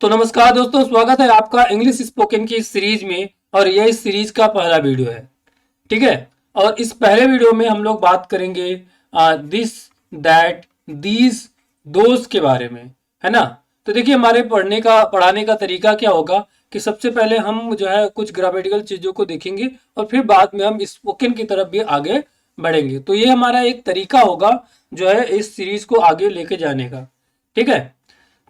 तो नमस्कार दोस्तों, स्वागत है आपका इंग्लिश स्पोकन की सीरीज में। और यह इस सीरीज का पहला वीडियो है। ठीक है। और इस पहले वीडियो में हम लोग बात करेंगे दिस, दैट, दीज, दोस्त के बारे में, है ना। तो देखिए, हमारे पढ़ाने का तरीका क्या होगा कि सबसे पहले हम जो है कुछ ग्रामेटिकल चीजों को देखेंगे और फिर बाद में हम स्पोकन की तरफ भी आगे बढ़ेंगे। तो ये हमारा एक तरीका होगा जो है इस सीरीज को आगे लेके जाने का। ठीक है।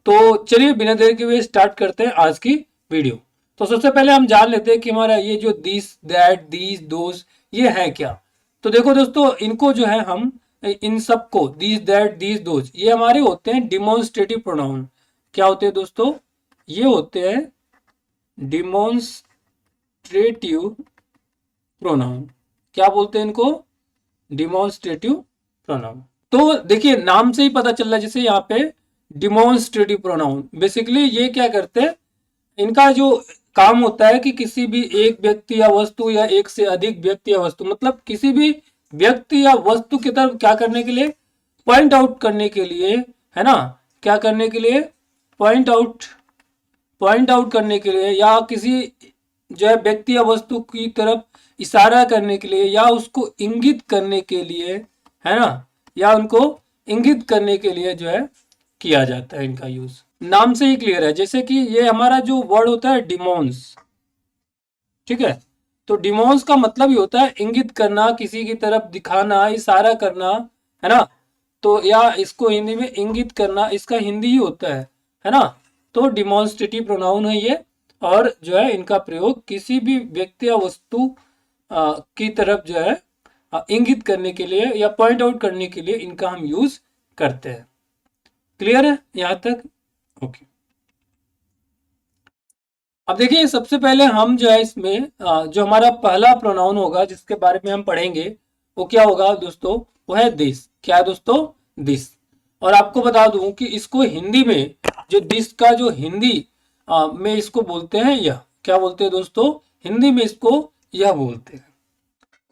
तो चलिए बिना देर के हुए स्टार्ट करते हैं आज की वीडियो। तो सबसे पहले हम जान लेते हैं कि हमारा ये जो दिस, दैट, दीज, दोस, ये है क्या। तो देखो दोस्तों, इनको जो है हम इन सबको दिस, दैट, दीज, दोस, ये हमारे होते हैं डिमॉन्स्ट्रेटिव प्रोनाउन। क्या होते हैं दोस्तों? ये होते हैं डिमॉन्स्ट्रेटिव प्रोनाउन। क्या बोलते हैं इनको? Demonstrative pronoun. तो देखिए, नाम से ही पता चल रहा है, जैसे यहाँ पे डिमॉन्स्ट्रेटिव प्रोनाउन, बेसिकली ये क्या करते हैं, इनका जो काम होता है कि किसी भी एक व्यक्ति या वस्तु या एक से अधिक व्यक्ति या वस्तु, मतलब किसी भी व्यक्ति या वस्तु की तरफ क्या करने के लिए? पॉइंट आउट करने के लिए, है ना। क्या करने के लिए? पॉइंट आउट करने के लिए, या किसी जो है व्यक्ति या वस्तु की तरफ इशारा करने के लिए, या उसको इंगित करने के लिए, है ना, या उनको इंगित करने के लिए जो है किया जाता है इनका यूज। नाम से ही क्लियर है। जैसे कि ये हमारा जो वर्ड होता है डिमोन्स, ठीक है। तो डिमोन्स का मतलब ही होता है इंगित करना, किसी की तरफ दिखाना, इशारा करना, है ना। तो या इसको हिंदी में इंगित करना, इसका हिंदी ही होता है ना। तो डिमॉन्स्ट्रेटिव प्रोनाउन है ये। और जो है इनका प्रयोग किसी भी व्यक्ति या वस्तु की तरफ जो है इंगित करने के लिए या पॉइंट आउट करने के लिए इनका हम यूज करते हैं। क्लियर है यहां तक? ओके। अब देखिए, सबसे पहले हम जो है इसमें जो हमारा पहला प्रोनाउन होगा जिसके बारे में हम पढ़ेंगे, वो क्या होगा दोस्तों? वो है दिस। क्या है दोस्तों? दिस। और आपको बता दूं कि इसको हिंदी में जो दिस का जो हिंदी में इसको बोलते हैं यह। क्या बोलते हैं दोस्तों? हिंदी में इसको यह बोलते हैं।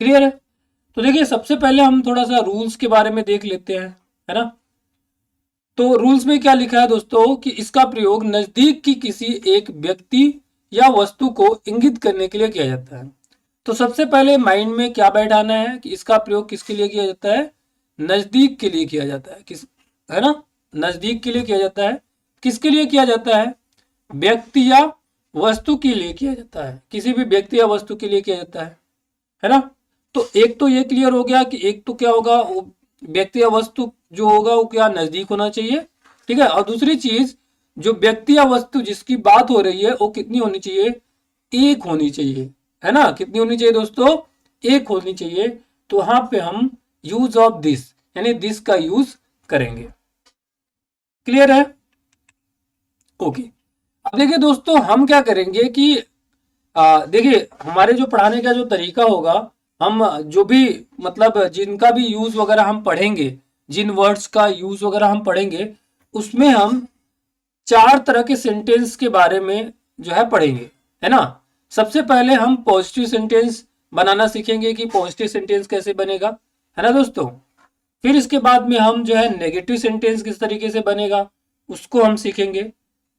क्लियर है? तो देखिए, सबसे पहले हम थोड़ा सा रूल्स के बारे में देख लेते हैं, है ना। तो रूल्स में क्या लिखा है दोस्तों कि इसका प्रयोग नजदीक की किसी एक व्यक्ति या वस्तु को इंगित करने के लिए किया जाता है। तो सबसे पहले माइंड में क्या बैठाना है कि इसका प्रयोग किसके लिए किया जाता है? नजदीक के लिए किया जाता है। किस, है ना, नजदीक के लिए किया जाता है। किसके लिए किया जाता है? व्यक्ति या वस्तु के लिए किया जाता है। किसी भी व्यक्ति या वस्तु के लिए किया जाता है ना। तो एक तो ये क्लियर हो गया कि एक तो क्या होगा, व्यक्ति या वस्तु जो होगा वो क्या नजदीक होना चाहिए। ठीक है। और दूसरी चीज, जो व्यक्ति या वस्तु जिसकी बात हो रही है वो कितनी होनी चाहिए? एक होनी चाहिए, है ना। कितनी होनी चाहिए दोस्तों? एक होनी चाहिए। तो वहां पे हम यूज ऑफ दिस यानी दिस का यूज करेंगे। क्लियर है? ओके। अब देखिए दोस्तों, हम क्या करेंगे कि देखिए, हमारे जो पढ़ाने का जो तरीका होगा, हम जो भी मतलब जिनका भी यूज वगैरह हम पढ़ेंगे, जिन वर्ड्स का यूज वगैरह हम पढ़ेंगे, उसमें हम 4 तरह के सेंटेंस के बारे में जो है पढ़ेंगे, है ना। सबसे पहले हम पॉजिटिव सेंटेंस बनाना सीखेंगे कि पॉजिटिव सेंटेंस कैसे बनेगा, है ना दोस्तों। फिर इसके बाद में हम जो है नेगेटिव सेंटेंस किस तरीके से बनेगा उसको हम सीखेंगे।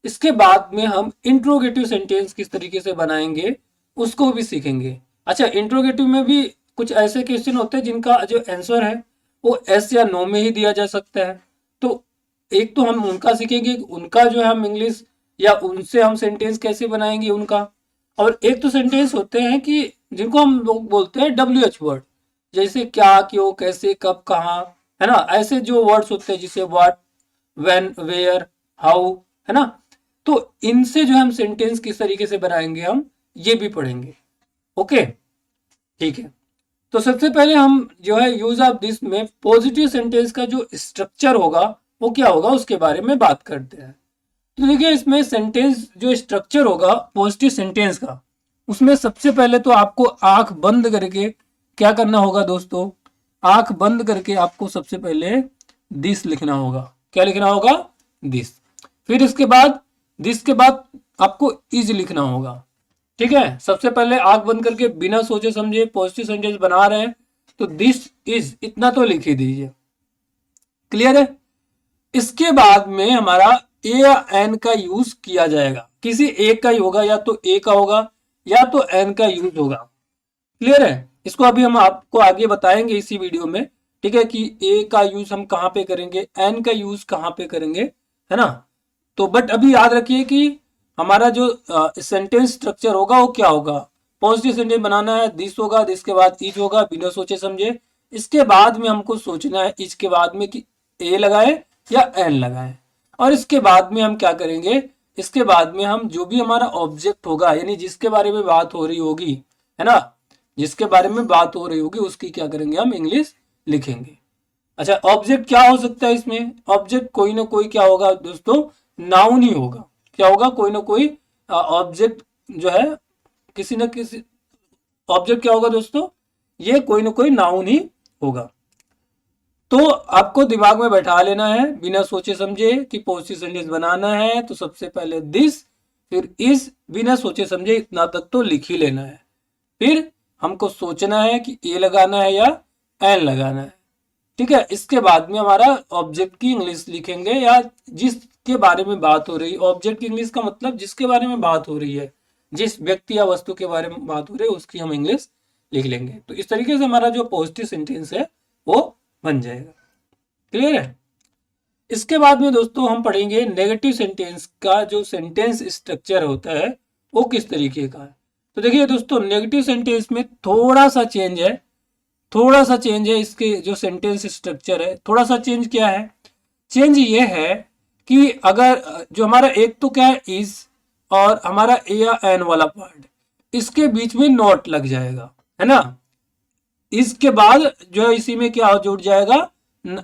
इसके बाद में हम इंट्रोगेटिव सेंटेंस किस तरीके से बनाएंगे उसको भी सीखेंगे। अच्छा, इंट्रोगेटिव में भी कुछ ऐसे क्वेश्चन होते हैं जिनका जो आंसर है वो एस या नो में ही दिया जा सकता है। तो एक तो हम उनका सीखेंगे, उनका जो है हम इंग्लिश या उनसे हम सेंटेंस कैसे बनाएंगे उनका। और एक तो सेंटेंस होते हैं कि जिनको हम लोग बोलते हैं WH वर्ड, जैसे क्या, क्यों, कैसे, कब, कहाँ, है ना। ऐसे जो वर्ड्स होते हैं जिसे व्हाट, व्हेन, वेयर, हाउ, है ना। तो इनसे जो हम सेंटेंस किस तरीके से बनाएंगे हम ये भी पढ़ेंगे। ओके, ठीक है। तो सबसे पहले हम जो है यूज ऑफ दिस में पॉजिटिव सेंटेंस का जो स्ट्रक्चर होगा वो क्या होगा उसके बारे में बात करते हैं। तो देखिए, इसमें सेंटेंस जो स्ट्रक्चर होगा पॉजिटिव सेंटेंस का, उसमें सबसे पहले तो आपको आंख बंद करके क्या करना होगा दोस्तों? आंख बंद करके आपको सबसे पहले दिस लिखना होगा। क्या लिखना होगा? दिस। फिर इसके बाद दिस के बाद आपको इज लिखना होगा। ठीक है। सबसे पहले आंख बंद करके बिना सोचे समझे पॉजिटिव सेंटेंस बना रहे हैं तो दिस इज इतना तो लिख ही दीजिए। क्लियर है? इसके बाद में हमारा ए या एन का यूज किया जाएगा। किसी एक का ही होगा, या तो ए का होगा या तो एन का यूज होगा। क्लियर है? इसको अभी हम आपको आगे बताएंगे इसी वीडियो में, ठीक है, कि ए का यूज हम कहाँ पे करेंगे, एन का यूज कहाँ पे करेंगे, है ना। तो बट अभी याद रखिए कि हमारा जो सेंटेंस स्ट्रक्चर होगा वो क्या होगा। पॉजिटिव सेंटेंस बनाना है, दिस होगा, दिस के बाद इज होगा बिना सोचे समझे। इसके बाद में हमको सोचना है इज के बाद में कि ए लगाए या एन लगाए। और इसके बाद में हम क्या करेंगे, इसके बाद में हम जो भी हमारा ऑब्जेक्ट होगा, यानी जिसके बारे में बात हो रही होगी, है ना, जिसके बारे में बात हो रही होगी उसकी क्या करेंगे, हम इंग्लिश लिखेंगे। अच्छा, ऑब्जेक्ट क्या हो सकता है इसमें? ऑब्जेक्ट कोई ना कोई क्या होगा दोस्तों, नाउन ही होगा। क्या होगा? कोई ना कोई ऑब्जेक्ट जो है, किसी न किसी ऑब्जेक्ट क्या होगा दोस्तों, ये कोई ना कोई नाउन ही होगा। तो आपको दिमाग में बैठा लेना है बिना सोचे समझे कि पॉजिटिव सेंटेंस बनाना है तो सबसे पहले दिस फिर इज, बिना सोचे समझे इतना तक तो लिख ही लेना है। फिर हमको सोचना है कि ए लगाना है या एन लगाना है, ठीक है। इसके बाद में हमारा ऑब्जेक्ट की इंग्लिश लिखेंगे, या जिसके बारे में बात हो रही है। ऑब्जेक्ट की इंग्लिश का मतलब जिसके बारे में बात हो रही है, जिस व्यक्ति या वस्तु के बारे में बात हो रही है उसकी हम इंग्लिश लिख लेंगे। तो इस तरीके से हमारा जो पॉजिटिव सेंटेंस है वो बन जाएगा। क्लियर है? इसके बाद में दोस्तों हम पढ़ेंगे नेगेटिव सेंटेंस का जो सेंटेंस स्ट्रक्चर होता है वो किस तरीके का है। तो देखिए दोस्तों, नेगेटिव सेंटेंस में थोड़ा सा चेंज है, थोड़ा सा चेंज है। इसके जो सेंटेंस स्ट्रक्चर है, थोड़ा सा चेंज क्या है? चेंज ये है कि अगर जो हमारा एक तो क्या है इज, और हमारा ए या एन वाला पार्ट, इसके बीच में नॉट लग जाएगा, है ना। इसके बाद जो है इसी में क्या जुड़ जाएगा,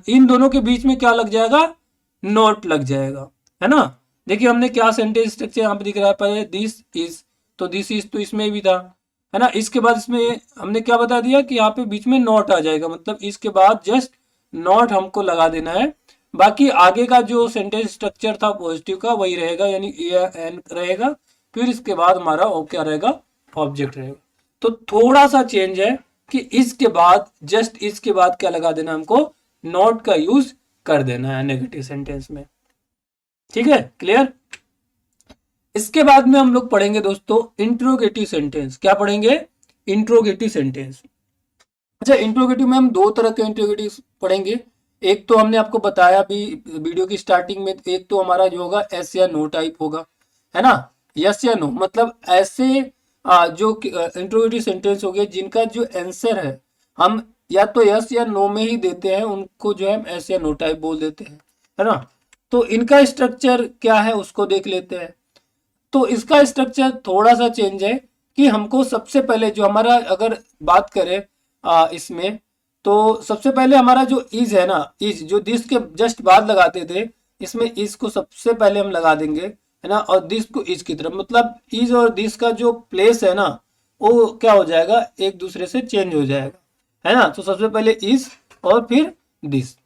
इन दोनों के बीच में क्या लग जाएगा, नॉट लग जाएगा, है ना। देखिए हमने क्या सेंटेंस स्ट्रक्चर यहाँ पे दिख रहा है, पहले दिस इज, तो दिस इज तो इसमें भी था, है ना। इसके बाद इसमें हमने क्या बता दिया कि यहाँ पे बीच में नॉट आ जाएगा, मतलब इसके बाद जस्ट नॉट हमको लगा देना है। बाकी आगे का जो सेंटेंस स्ट्रक्चर था पॉजिटिव का वही रहेगा, यानी ए एन रहेगा। फिर इसके बाद हमारा क्या रहेगा, ऑब्जेक्ट रहेगा। तो थोड़ा सा चेंज है कि इसके बाद जस्ट इसके बाद क्या लगा देना, हमको नॉट का यूज कर देना है नेगेटिव सेंटेंस में। ठीक है, क्लियर? इसके बाद में हम लोग पढ़ेंगे दोस्तों इंट्रोगेटिव सेंटेंस। क्या पढ़ेंगे? Interrogative sentence. अच्छा, इंट्रोगेटिव में हम दो तरह के इंट्रोगेटिव पढ़ेंगे। एक तो हमने आपको बताया भी वीडियो की स्टार्टिंग में, एक तो हमारा जो होगा एस या नो टाइप होगा, है ना। यस या नो, मतलब ऐसे जो इंट्रोगेटिव सेंटेंस हो गए जिनका जो आंसर है हम या तो यस या नो में ही देते हैं, उनको जो है हम एस या नो टाइप बोल देते हैं, है ना। तो इनका स्ट्रक्चर क्या है उसको देख लेते हैं। तो इसका स्ट्रक्चर थोड़ा सा चेंज है कि हमको सबसे पहले जो हमारा, अगर बात करें इसमें, तो सबसे पहले हमारा जो इज है ना, इज जो दिस के जस्ट बाद लगाते थे, इसमें इज को सबसे पहले हम लगा देंगे, है ना, और दिस को इज की तरफ, मतलब इज और दिस का जो प्लेस है ना वो क्या हो जाएगा, एक दूसरे से चेंज हो जाएगा, है ना। तो सबसे पहले इज और फिर दिस।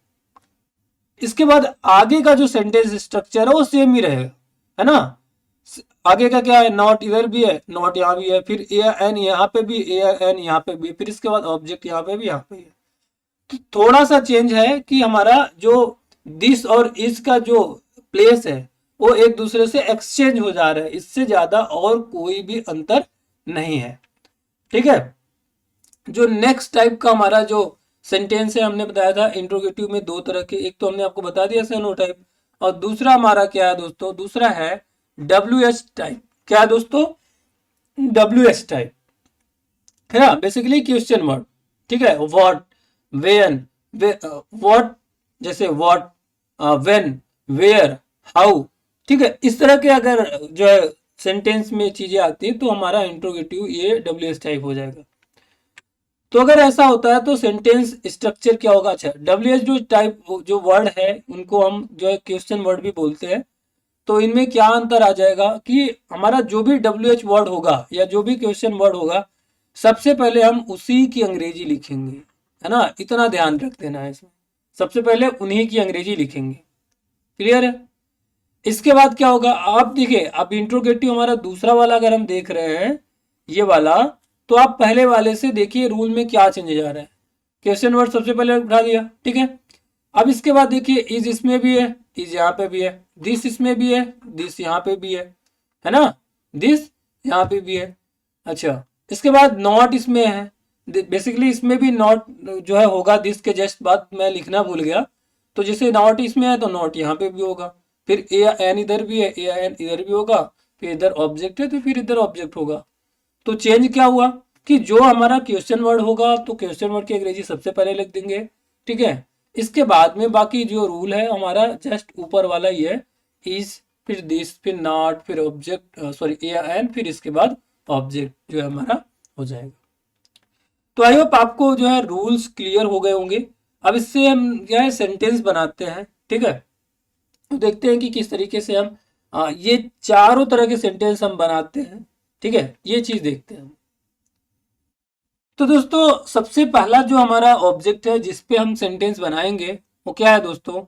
इसके बाद आगे का जो सेंटेंस स्ट्रक्चर है वो सेम ही रहेगा, है ना। आगे का क्या है, नॉट इधर भी है, नॉट यहाँ भी है, फिर ए एन यहाँ पे भी, ए एन यहाँ पे भी, फिर इसके बाद ऑब्जेक्ट यहाँ पे भी, यहाँ पे है। तो थोड़ा सा चेंज है कि हमारा जो दिस और इस का जो प्लेस है वो एक दूसरे से एक्सचेंज हो जा रहा है, इससे ज्यादा और कोई भी अंतर नहीं है। ठीक है। जो नेक्स्ट टाइप का हमारा जो सेंटेंस है, हमने बताया था इंट्रोगेटिव में दो तरह के, एक तो हमने आपको बता दिया सेनो टाइप, और दूसरा हमारा क्या है दोस्तों, दूसरा है WH टाइप। क्या है दोस्तों? WH टाइप, है ना, बेसिकली क्वेश्चन वर्ड। ठीक है, व्हाट, व्हेन, व्हाट, जैसे व्हाट, व्हेन, वेयर, हाउ। ठीक है, इस तरह के अगर जो है सेंटेंस में चीजें आती है तो हमारा इंट्रोगेटिव ये WH टाइप हो जाएगा। तो अगर ऐसा होता है तो सेंटेंस स्ट्रक्चर क्या होगा? अच्छा, WH जो टाइप जो वर्ड है उनको हम जो है क्वेश्चन वर्ड भी बोलते हैं। तो इनमें क्या अंतर आ जाएगा कि हमारा जो भी WH वर्ड होगा या जो भी क्वेश्चन वर्ड होगा, सबसे पहले हम उसी की अंग्रेजी लिखेंगे, है ना। इतना ध्यान रख देना है इसमें, सबसे पहले उन्हीं की अंग्रेजी लिखेंगे। क्लियर है? इसके बाद क्या होगा, आप देखिए, अब इंट्रोगेटिव हमारा दूसरा वाला अगर हम देख रहे हैं ये वाला, तो आप पहले वाले से देखिए रूल में क्या चेंज आ रहा है। क्वेश्चन वर्ड सबसे पहले उठा दिया, ठीक है। अब इसके बाद देखिए इज इसमें भी है, इज यहाँ पे भी है, दिस इसमें भी है, दिस यहाँ पे भी है ना, दिस यहाँ पे भी है। अच्छा, इसके बाद नॉट इसमें है, बेसिकली इसमें भी नॉट जो है होगा, दिस के जस्ट बाद मैं लिखना भूल गया, तो जैसे नॉट इसमें है तो नॉट यहाँ पे भी होगा, फिर ए एन इधर भी है, ए एन इधर भी होगा, फिर इधर ऑब्जेक्ट है तो फिर इधर ऑब्जेक्ट होगा। तो चेंज क्या हुआ कि जो हमारा क्वेश्चन वर्ड होगा तो क्वेश्चन वर्ड की अंग्रेजी सबसे पहले लिख देंगे, ठीक है। इसके बाद में बाकी जो रूल है हमारा जस्ट ऊपर वाला ही है, इज, फिर दिस, फिर नॉट, फिर ऑब्जेक्ट सॉरी ए एन, फिर इसके बाद ऑब्जेक्ट जो है हमारा हो जाएगा। तो आई होप आपको जो है रूल्स क्लियर हो गए होंगे। अब इससे हम क्या है सेंटेंस बनाते हैं, ठीक है। तो देखते हैं कि किस तरीके से हम ये चारों तरह के सेंटेंस हम बनाते हैं, ठीक है, ये चीज देखते हैं। तो दोस्तों सबसे पहला जो हमारा ऑब्जेक्ट है जिसपे हम सेंटेंस बनाएंगे वो क्या है दोस्तों,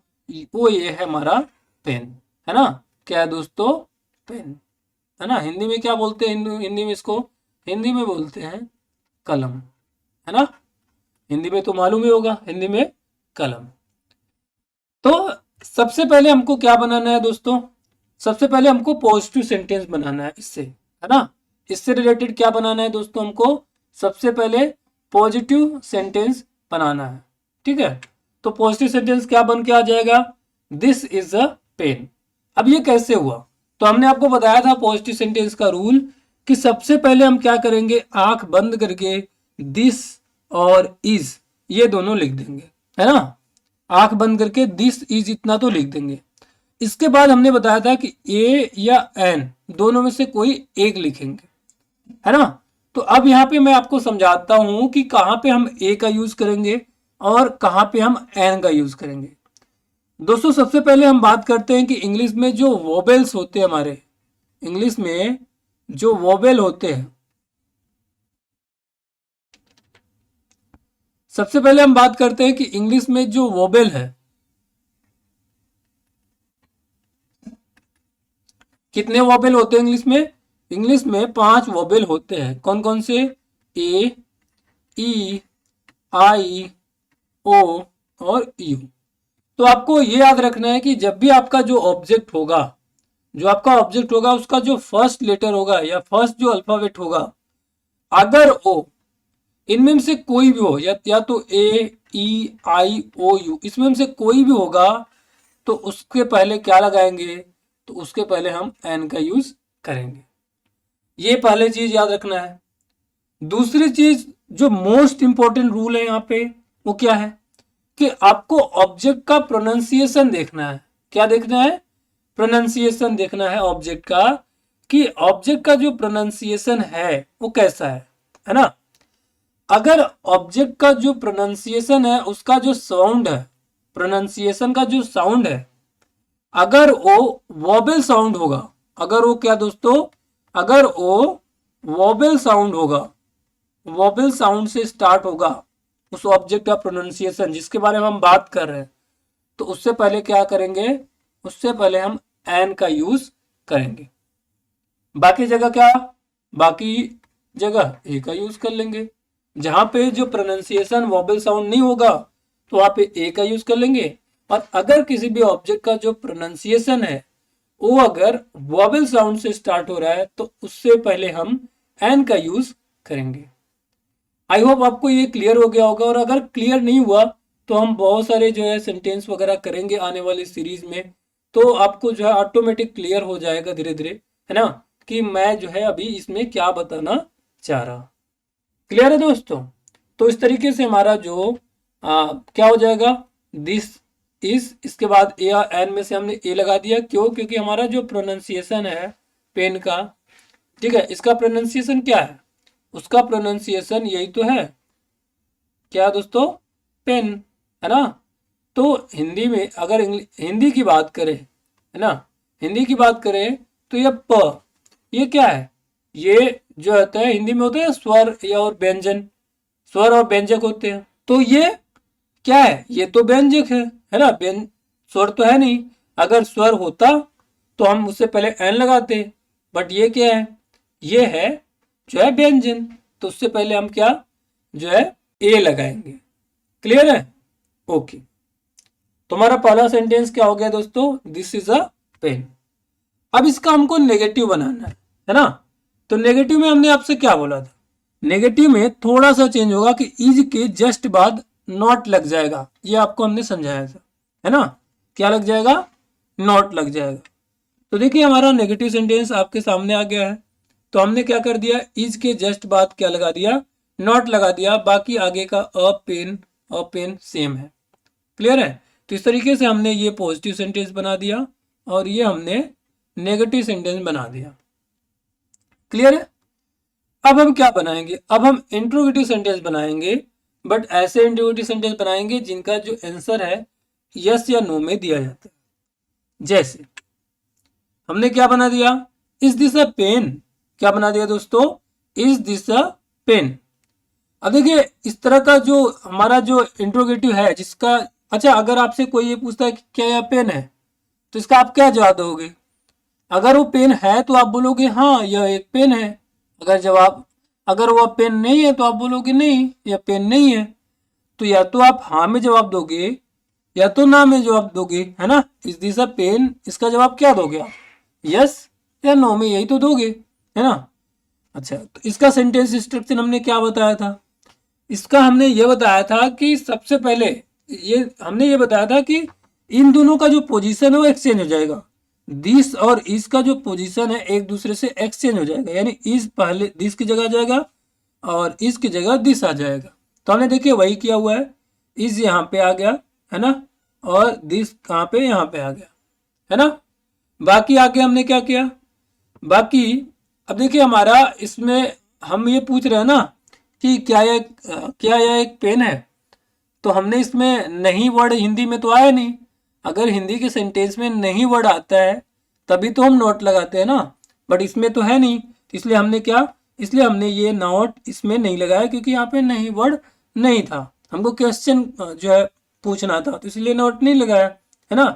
वो ये है हमारा पेन, है ना। क्या है दोस्तों, पेन, है ना। हिंदी में क्या बोलते हैं, हिंदी में इसको, हिंदी में बोलते हैं कलम, है ना। हिंदी में तो मालूम ही होगा, हिंदी में कलम। तो सबसे पहले हमको क्या बनाना है दोस्तों, सबसे पहले हमको पॉजिटिव सेंटेंस बनाना है इससे, है ना। इससे रिलेटेड क्या बनाना है दोस्तों, हमको सबसे पहले पॉजिटिव सेंटेंस बनाना है, ठीक है। तो पॉजिटिव सेंटेंस क्या बन के आ जाएगा, दिस इज अ पेन। अब ये कैसे हुआ, तो हमने आपको बताया था पॉजिटिव सेंटेंस का रूल कि सबसे पहले हम क्या करेंगे, आंख बंद करके दिस और इज ये दोनों लिख देंगे, है ना। आंख बंद करके दिस इज इतना तो लिख देंगे। इसके बाद हमने बताया था कि ए या एन दोनों में से कोई एक लिखेंगे, है ना। तो अब यहाँ पे मैं आपको समझाता हूं कि कहां पे हम ए का यूज करेंगे और कहां पे हम एन का यूज करेंगे। दोस्तों सबसे पहले हम बात करते हैं कि इंग्लिश में जो वोबेल्स होते हैं, हमारे इंग्लिश में जो वोबेल होते हैं, सबसे पहले हम बात करते हैं कि इंग्लिश में जो वोबेल है, कितने वोबेल होते हैं इंग्लिश में, इंग्लिश में 5 वोबेल होते हैं। कौन कौन से, ए, ई, आई, ओ और यू। तो आपको ये याद रखना है कि जब भी आपका जो ऑब्जेक्ट होगा, जो आपका ऑब्जेक्ट होगा उसका जो फर्स्ट लेटर होगा या फर्स्ट जो अल्फाबेट होगा, अगर ओ इनमें से कोई भी हो, या तो ए, ई, आई, ओ, यू, इसमें से कोई भी होगा तो उसके पहले क्या लगाएंगे, तो उसके पहले हम एन का यूज करेंगे। ये पहले चीज याद रखना है। दूसरी चीज जो मोस्ट इंपॉर्टेंट रूल है यहाँ पे वो क्या है कि आपको ऑब्जेक्ट का प्रोनाउंसिएशन देखना है। क्या देखना है, प्रोनाउंसिएशन देखना है ऑब्जेक्ट का, कि ऑब्जेक्ट का जो प्रोनाउंसिएशन है वो कैसा है ना। अगर ऑब्जेक्ट का जो प्रोनाउंसिएशन है उसका जो साउंड है, प्रोनाउंसिएशन का जो साउंड है, अगर वो वोबेल साउंड होगा, अगर वो क्या दोस्तों, अगर वो वोबेल साउंड होगा, वोबेल साउंड से स्टार्ट होगा उस ऑब्जेक्ट का प्रोनाउंसिएशन जिसके बारे में हम बात कर रहे हैं, तो उससे पहले क्या करेंगे, उससे पहले हम एन का यूज करेंगे। बाकी जगह क्या, बाकी जगह ए का यूज कर लेंगे। जहां पे जो प्रोनाउंसिएशन वोबेल साउंड नहीं होगा तो वहां पे ए का यूज कर लेंगे। और अगर किसी भी ऑब्जेक्ट का जो प्रोनाउंसिएशन है वो अगर वोबेल साउंड से स्टार्ट हो रहा है तो उससे पहले हम एन का यूज करेंगे। आई होप आपको ये क्लियर हो गया होगा, और अगर क्लियर नहीं हुआ तो हम बहुत सारे जो है सेंटेंस वगैरह करेंगे आने वाली सीरीज में, तो आपको जो है ऑटोमेटिक क्लियर हो जाएगा धीरे धीरे, है ना, कि मैं जो है अभी इसमें क्या बताना चाह रहा। क्लियर है दोस्तों। तो इस तरीके से हमारा जो क्या हो जाएगा, दिस इज, इसके बाद ए या एन में से हमने ए लगा दिया, क्यों, क्योंकि हमारा जो प्रोनाउंसिएशन है पेन का, ठीक है, इसका प्रोनाउंसिएशन क्या है, उसका प्रोनाउंसिएशन यही तो है, क्या दोस्तों, पेन, है ना। तो हिंदी में अगर हिंदी की बात करें, है ना, हिंदी की बात करें तो ये प, ये क्या है, ये जो होता है हिंदी में होता है स्वर या और व्यंजन, स्वर और व्यंजक होते हैं। तो ये क्या है, ये तो व्यंजक है ना, स्वर तो है नहीं। अगर स्वर होता तो हम उससे पहले एन लगाते, बट ये क्या है, ये है जो है व्यंजन, तो उससे पहले हम क्या जो है ए लगाएंगे। क्लियर है, ओके। तो हमारा पहला सेंटेंस क्या हो गया दोस्तों, दिस इज अ पेन। अब इसका हमको नेगेटिव बनाना है ना। तो नेगेटिव में हमने आपसे क्या बोला था, नेगेटिव में थोड़ा सा चेंज होगा कि इज के जस्ट बाद नॉट लग जाएगा, ये आपको हमने समझाया था, है ना। क्या लग जाएगा, नॉट लग जाएगा। तो देखिए हमारा नेगेटिव सेंटेंस आपके सामने आ गया है। तो हमने क्या कर दिया, इज के जस्ट बाद क्या लगा दिया, नॉट लगा दिया, बाकी आगे का अ पेन सेम है। क्लियर है। तो इस तरीके से हमने ये पॉजिटिव सेंटेंस बना दिया और ये हमने नेगेटिव सेंटेंस बना दिया। क्लियर है। अब हम क्या बनाएंगे, अब हम इंट्रोगेटिव सेंटेंस बनाएंगे, बट ऐसे इंट्रोगेटिव सेंटेंस बनाएंगे जिनका जो आंसर है यस या नो में दिया जाता है। जैसे हमने क्या बना दिया, इज दिस अ पेन, क्या बना दिया दोस्तों, इज दिस अ पेन। अब देखिए इस तरह का जो हमारा जो इंट्रोगेटिव है जिसका, अच्छा अगर आपसे कोई ये पूछता है कि क्या यह पेन है, तो इसका आप क्या जवाब दोगे। अगर वो पेन है तो आप बोलोगे हाँ यह एक पेन है। अगर वह पेन नहीं है तो आप बोलोगे नहीं यह पेन नहीं है। तो या तो आप हाँ में जवाब दोगे या तो ना में जवाब दोगे, है ना। इज दिस अ पेन, इसका जवाब क्या दोगे आप, यस या नो में, यही तो दोगे, है ना। अच्छा तो इसका सेंटेंस स्ट्रक्चर हमने क्या बताया था, इसका हमने ये बताया था कि सबसे पहले हमने ये बताया था कि इन दोनों का जो पोजीशन है वो एक्सचेंज हो जाएगा। दिस और इस का जो पोजीशन है एक दूसरे से एक्सचेंज हो जाएगा, यानी इस पहले दिस की जगह आ जाएगा और इस की जगह दिस आ जाएगा। तो हमने देखिए वही किया हुआ है, इस यहाँ पे आ गया, है ना, और दिस कहाँ पे, यहाँ पे आ गया, है ना। बाकी आगे हमने क्या किया, बाकी अब देखिए हमारा इसमें हम ये पूछ रहे हैं ना कि क्या यह एक पेन है। तो हमने इसमें नहीं वर्ड हिंदी में तो आया नहीं। अगर हिंदी के सेंटेंस में नहीं वर्ड आता है तभी तो हम नॉट लगाते हैं ना, बट इसमें तो है नहीं। इसलिए हमने क्या, इसलिए हमने ये नॉट इसमें नहीं लगाया क्योंकि यहाँ पे नहीं वर्ड नहीं था। हमको क्वेश्चन जो है पूछना था, तो इसलिए नॉट नहीं लगाया, है ना।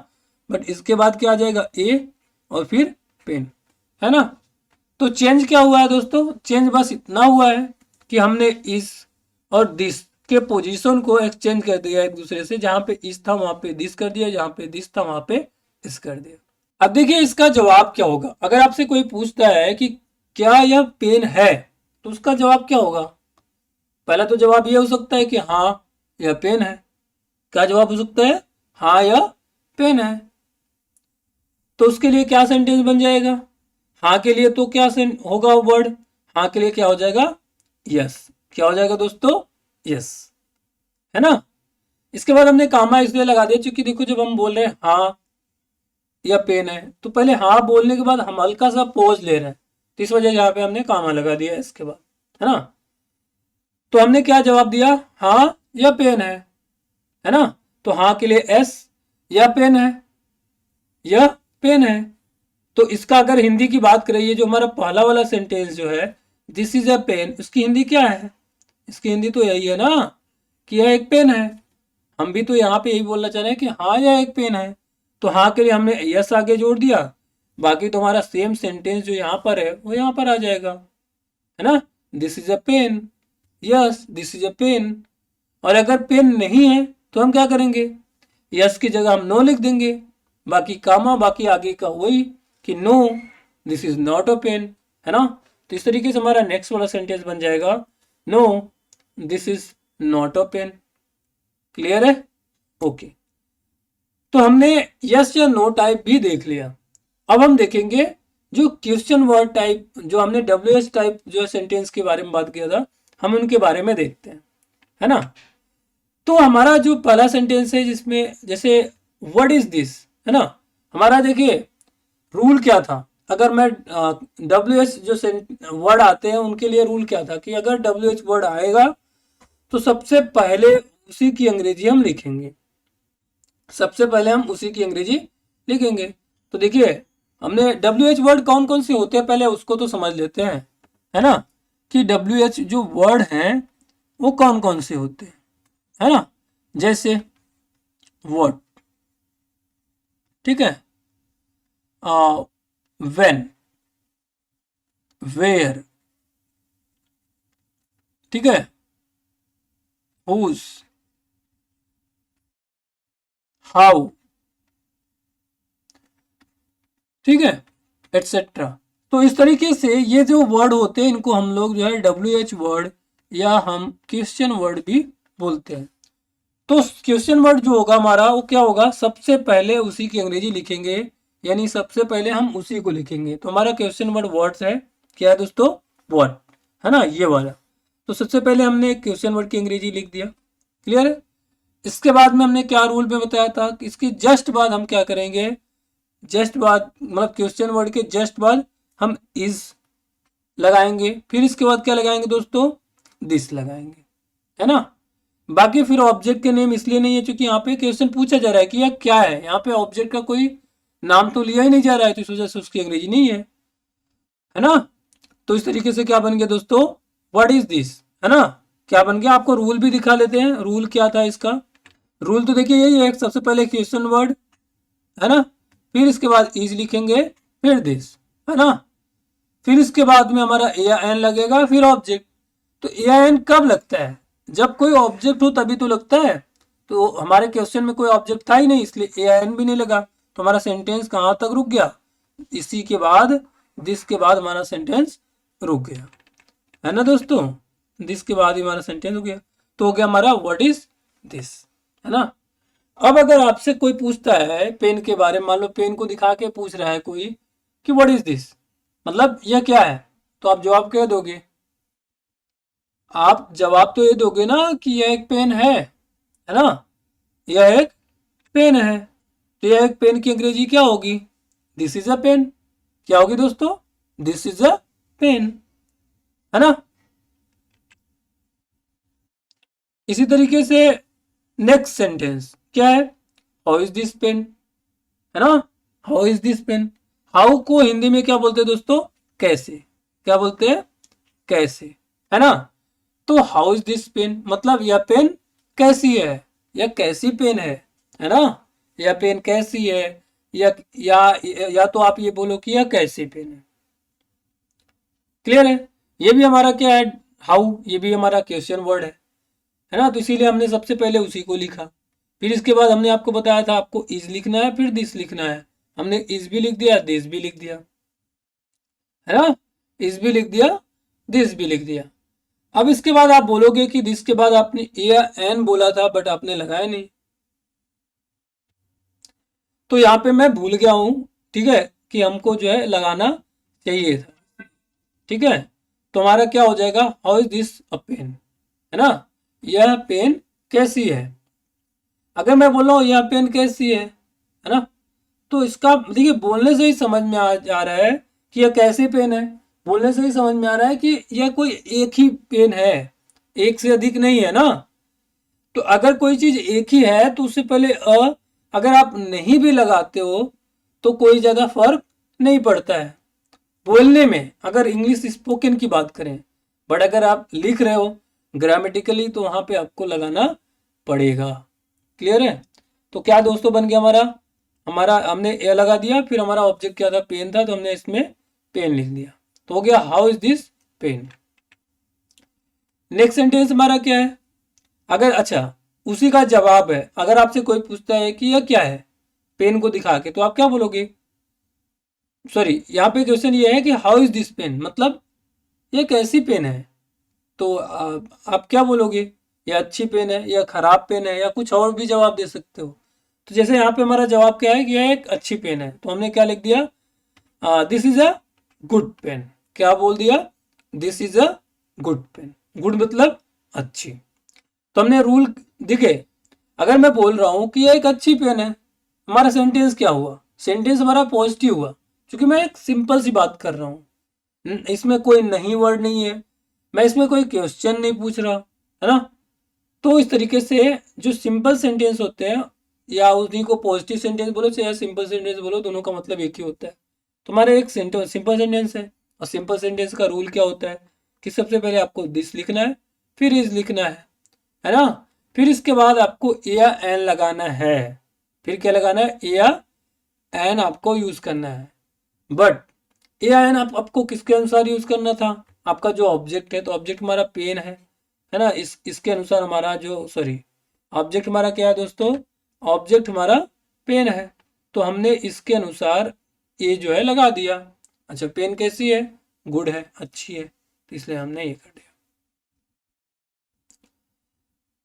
बट इसके बाद क्या आ जाएगा, ए और फिर पेन, है ना। तो चेंज क्या हुआ है दोस्तों, चेंज बस इतना हुआ है कि हमने इस और दिस के पोजीशन को एक्सचेंज कर दिया एक दूसरे से। जहां पे इस था वहां पे दिस कर दिया, जहां पे दिस था वहां पे इस कर दिया। अब देखिए इसका जवाब क्या होगा, अगर आपसे कोई पूछता है कि क्या यह पेन है, तो उसका जवाब क्या होगा। पहला तो जवाब यह हो सकता है कि हाँ यह पेन है। क्या जवाब हो सकता है, हाँ यह पेन है। तो उसके लिए क्या सेंटेंस बन जाएगा, हाँ के लिए तो क्या होगा वर्ड, हाँ के लिए क्या हो जाएगा, यस। क्या हो जाएगा दोस्तों, यस, है ना। इसके बाद हमने कामा इसलिए लगा दिया क्योंकि देखो जब हम बोल रहे हैं हाँ या पेन है तो पहले हाँ बोलने के बाद हम हल्का सा पॉज ले रहे हैं, तो इस वजह से यहाँ पे हमने कामा लगा दिया इसके बाद, है ना। तो हमने क्या जवाब दिया, हाँ या पेन है ना। तो हाँ के लिए एस, या पेन है, यह पेन है। तो इसका अगर हिंदी की बात करें, ये जो हमारा पहला वाला सेंटेंस जो है दिस इज अ पेन, उसकी हिंदी क्या है, इसकी हिंदी तो यही है ना कि यह एक पेन है। हम भी तो यहाँ पे यही बोलना चाह रहे हैं कि हाँ यह एक पेन है। तो हाँ के लिए हमने यस आगे जोड़ दिया, बाकी तो हमारा सेम सेंटेंस जो यहाँ पर है वो यहाँ पर आ जाएगा, है ना। This is a pen, yes this is a pen. और अगर पेन नहीं है तो हम क्या करेंगे, यस की जगह हम नो लिख देंगे, बाकी कामा, बाकी आगे का वही कि no this is not a pen, है ना। तो इस तरीके से हमारा नेक्स्ट वाला सेंटेंस बन जाएगा, no this is not a pen. Clear है, ओके। तो हमने यस या नो टाइप भी देख लिया। अब हम देखेंगे जो क्वेश्चन वर्ड टाइप, जो हमने डब्ल्यू एच टाइप जो सेंटेंस के बारे में बात किया था, हम उनके बारे में देखते हैं, है ना। तो हमारा जो पहला सेंटेंस है जिसमें जैसे व्हाट इज दिस, है ना। हमारा देखिए रूल क्या था, अगर मैं डब्ल्यू एच जो वर्ड आते हैं उनके लिए रूल क्या था कि अगर डब्ल्यू एच वर्ड आएगा तो सबसे पहले उसी की अंग्रेजी हम लिखेंगे, सबसे पहले हम उसी की अंग्रेजी लिखेंगे। तो देखिए हमने डब्ल्यू एच वर्ड कौन कौन से होते हैं पहले उसको तो समझ लेते हैं, है ना, कि डब्ल्यू एच जो वर्ड हैं वो कौन कौन से होते हैं, है ना। जैसे व्हाट, ठीक है, व्हेन, वेयर, ठीक है, हुज, हाउ, ठीक है, एटसेट्रा। तो इस तरीके से ये जो वर्ड होते हैं इनको हम लोग जो है WH वर्ड या हम क्वेश्चन वर्ड भी बोलते हैं। तो क्वेश्चन वर्ड जो होगा हमारा वो क्या होगा, सबसे पहले उसी की अंग्रेजी लिखेंगे, यानी सबसे पहले हम उसी को लिखेंगे। तो हमारा क्वेश्चन वर्ड वर्ड्स है, क्या है दोस्तों, वर्ड, है ना, ये वाला। तो सबसे पहले हमने एक क्वेश्चन वर्ड की अंग्रेजी लिख दिया, क्लियर है। इसके बाद में हमने क्या रूल पे बताया था कि इसके जस्ट बाद हम क्या करेंगे, जस्ट बाद मतलब क्वेश्चन वर्ड के जस्ट बाद हम इज लगाएंगे, फिर इसके बाद क्या लगाएंगे दोस्तों, दिस लगाएंगे, है ना। बाकी फिर ऑब्जेक्ट के नेम इसलिए नहीं है क्योंकि यहाँ पे क्वेश्चन पूछा जा रहा है कि यह क्या है, यहाँ पे ऑब्जेक्ट का कोई नाम तो लिया ही नहीं जा रहा है, तो इस वजह से उसकी अंग्रेजी नहीं है ना। तो इस तरीके से क्या बन गया दोस्तों, व्हाट इज दिस, है ना, क्या बन गया। आपको रूल भी दिखा लेते हैं, रूल क्या था इसका। रूल तो देखिए यही है, सबसे पहले क्वेश्चन वर्ड, है ना, फिर इसके बाद इज लिखेंगे, फिर दिस, है ना, फिर इसके बाद में हमारा ए या एन लगेगा, फिर ऑब्जेक्ट। तो ए या एन कब लगता है, जब कोई ऑब्जेक्ट हो तभी तो लगता है। तो हमारे क्वेश्चन में कोई ऑब्जेक्ट था ही नहीं, इसलिए ए या एन भी नहीं लगा। तो हमारा सेंटेंस कहाँ तक रुक गया, इसी के बाद दिस के बाद हमारा सेंटेंस रुक गया, है ना दोस्तों, दिस के बाद ही हमारा सेंटेंस हो गया। तो हो गया हमारा व्हाट इज दिस, है ना। अब अगर आपसे कोई पूछता है पेन के बारे में, मान लो पेन को दिखा के पूछ रहा है कोई कि व्हाट इज दिस, मतलब यह क्या है, तो आप जवाब क्या दोगे, आप जवाब तो ये दोगे ना कि यह एक पेन है ना, यह एक पेन है। तो यह एक पेन की अंग्रेजी क्या होगी, दिस इज अ पेन, क्या होगी दोस्तों, दिस इज अ पेन, है ना। इसी तरीके से नेक्स्ट सेंटेंस क्या है, हाउ इज दिस पेन, है ना, how is this pen. How को हिंदी में क्या बोलते हैं दोस्तों, कैसे, क्या बोलते हैं, कैसे, है ना। तो हाउ इज दिस पेन मतलब यह पेन कैसी है, यह कैसी पेन है ना, यह पेन कैसी है, या तो आप ये बोलो कि यह कैसी पेन है, क्लियर है। ये भी हमारा क्या है, हाउ, ये भी हमारा क्वेश्चन वर्ड है ना। तो इसीलिए हमने सबसे पहले उसी को लिखा, फिर इसके बाद हमने आपको बताया था आपको इज लिखना है, फिर दिस लिखना है, हमने इज भी लिख दिया, दिस भी लिख दिया, है ना, इज भी लिख दिया, दिस भी लिख दिया। अब इसके बाद आप बोलोगे कि दिस के बाद आपने ए या एन बोला था बट आपने लगाया नहीं, तो यहाँ पे मैं भूल गया हूं, ठीक है, कि हमको जो है लगाना चाहिए था, ठीक है। तो हमारा क्या हो जाएगा, how is this a pen, है ना, यह पेन कैसी है। अगर मैं बोल रहा हूँ यह पेन कैसी है ना, तो इसका देखिए बोलने से ही समझ में आ जा रहा है कि यह कैसी पेन है, बोलने से ही समझ में आ रहा है कि यह कोई एक ही पेन है, एक से अधिक नहीं है ना। तो अगर कोई चीज एक ही है तो उससे पहले अगर आप नहीं भी लगाते हो तो कोई ज्यादा फर्क नहीं पड़ता है बोलने में, अगर इंग्लिश स्पोकन की बात करें। बट अगर आप लिख रहे हो ग्रामेटिकली तो वहां पे आपको लगाना पड़ेगा, क्लियर है। तो क्या दोस्तों बन गया हमारा, हमारा हमने ए लगा दिया, फिर हमारा ऑब्जेक्ट क्या था, पेन था, तो हमने इसमें पेन लिख दिया, तो हो गया how is this pen. Next sentence हमारा क्या है, अगर अच्छा उसी का जवाब है, अगर आपसे कोई पूछता है कि यह क्या है पेन को दिखा के, तो आप क्या बोलोगे, सॉरी यहाँ पे क्वेश्चन ये है कि हाउ इज दिस पेन मतलब ये कैसी पेन है। तो आप क्या बोलोगे, यह अच्छी पेन है या खराब पेन है, या कुछ और भी जवाब दे सकते हो। तो जैसे यहाँ पे हमारा जवाब क्या है कि यह एक अच्छी पेन है, तो हमने क्या लिख दिया, this is a good pen, क्या बोल दिया, this is a good pen, good मतलब अच्छी। तो हमने रूल दिखे, अगर मैं बोल रहा हूं कि यह एक अच्छी पेन है, हमारा सेंटेंस क्या हुआ, सेंटेंस हमारा पॉजिटिव हुआ, क्योंकि मैं एक सिंपल सी बात कर रहा हूँ, इसमें कोई नहीं वर्ड नहीं है, मैं इसमें कोई क्वेश्चन नहीं पूछ रहा, है ना। तो इस तरीके से जो सिंपल सेंटेंस होते हैं, या उन्हीं को पॉजिटिव सेंटेंस बोलो या सिंपल सेंटेंस बोलो, दोनों का मतलब एक ही होता है। तो हमारा एक सेंटेंस सिंपल सेंटेंस है, और सिंपल सेंटेंस का रूल क्या होता है कि सबसे पहले आपको दिस लिखना है, फिर इज लिखना है ना, फिर इसके बाद आपको ए या एन लगाना है, फिर क्या लगाना है, ए या एन आपको यूज करना है। बट ए या एन आपको किसके अनुसार यूज करना था, आपका जो ऑब्जेक्ट है, तो ऑब्जेक्ट हमारा पेन है ना, इसके अनुसार हमारा जो सॉरी ऑब्जेक्ट हमारा क्या है दोस्तों, ऑब्जेक्ट हमारा पेन है, तो हमने इसके अनुसार ये जो है लगा दिया। अच्छा, पेन कैसी है? गुड है, अच्छी है, तो इसलिए हमने ये कर दिया।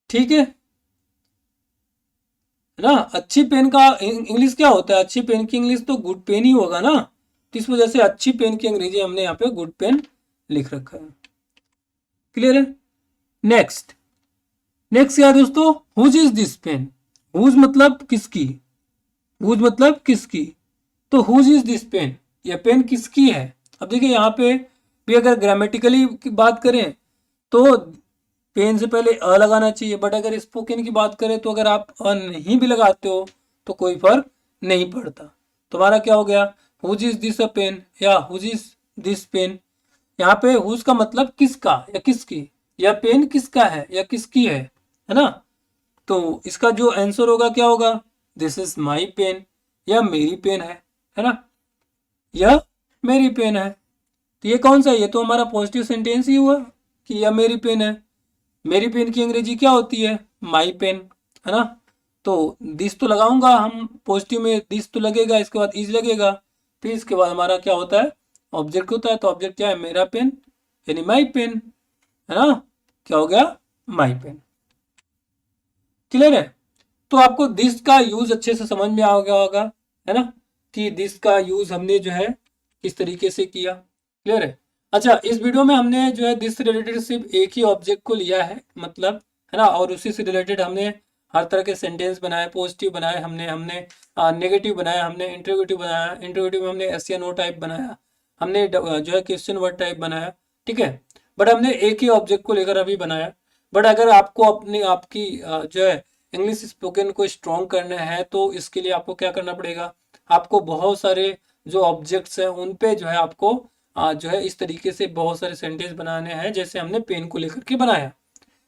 ठीक है ना? अच्छी पेन का इंग्लिश क्या होता है? अच्छी पेन की इंग्लिश तो गुड पेन ही होगा ना, तो इस वजह से अच्छी पेन की अंग्रेजी हमने यहाँ पे गुड पेन लिख रखा है। क्लियर है? नेक्स्ट क्या है दोस्तों? Whose is this pen? Whose मतलब किसकी, हुज मतलब किसकी, तो हुज इज दिस पेन, यह पेन किसकी है? अब देखिए यहाँ पे भी अगर ग्रामेटिकली की बात करें तो पेन से पहले अ लगाना चाहिए, बट अगर स्पोकन की बात करें तो अगर आप अ नहीं भी लगाते हो तो कोई फर्क नहीं पड़ता। तुम्हारा क्या हो गया? Whose is this a pen या हुज इज दिस पेन। यहाँ पे हुज का मतलब किसका या किसकी, या पेन किसका है या किसकी है ना? तो इसका जो आंसर होगा क्या होगा? दिस इज माई पेन, या मेरी पेन है ना? यह मेरी पेन है। तो ये कौन सा है? ये तो हमारा पॉजिटिव सेंटेंस ही हुआ कि यह मेरी पेन है। मेरी पेन की अंग्रेजी क्या होती है? माई पेन, है ना? तो दिस तो लगाऊंगा हम पॉजिटिव में, दिस तो लगेगा, इसके बाद इज लगेगा, फिर इसके बाद हमारा क्या होता है? ऑब्जेक्ट होता है। तो ऑब्जेक्ट क्या है? मेरा पेन, यानी माई पेन, है ना? क्या हो गया? My pen. क्लियर है? तो आपको दिस का यूज अच्छे से समझ में आ गया होगा, है ना, कि दिस का यूज हमने जो है किस तरीके से किया। क्लियर है? अच्छा, इस वीडियो में हमने जो है दिस से रिलेटेड सिर्फ एक ही ऑब्जेक्ट को लिया है, मतलब, है ना, और उसी से रिलेटेड हमने हर तरह के सेंटेंस बनाए, पॉजिटिव बनाए, हमने हमने नेगेटिव बनाया, हमने इंटरोगेटिव बनाया, इंटरोगेटिव में हमने एस या नो टाइप बनाया, हमने जो है क्वेश्चन वर्ड टाइप बनाया। ठीक है, बट हमने एक ही ऑब्जेक्ट को लेकर अभी बनाया। बट अगर आपको अपनी आपकी जो है इंग्लिश स्पोकन को स्ट्रॉन्ग करना है तो इसके लिए आपको क्या करना पड़ेगा? आपको बहुत सारे जो ऑब्जेक्ट्स हैं उन पे जो है आपको जो है इस तरीके से बहुत सारे सेंटेंस बनाने हैं, जैसे हमने पेन को लेकर के बनाया।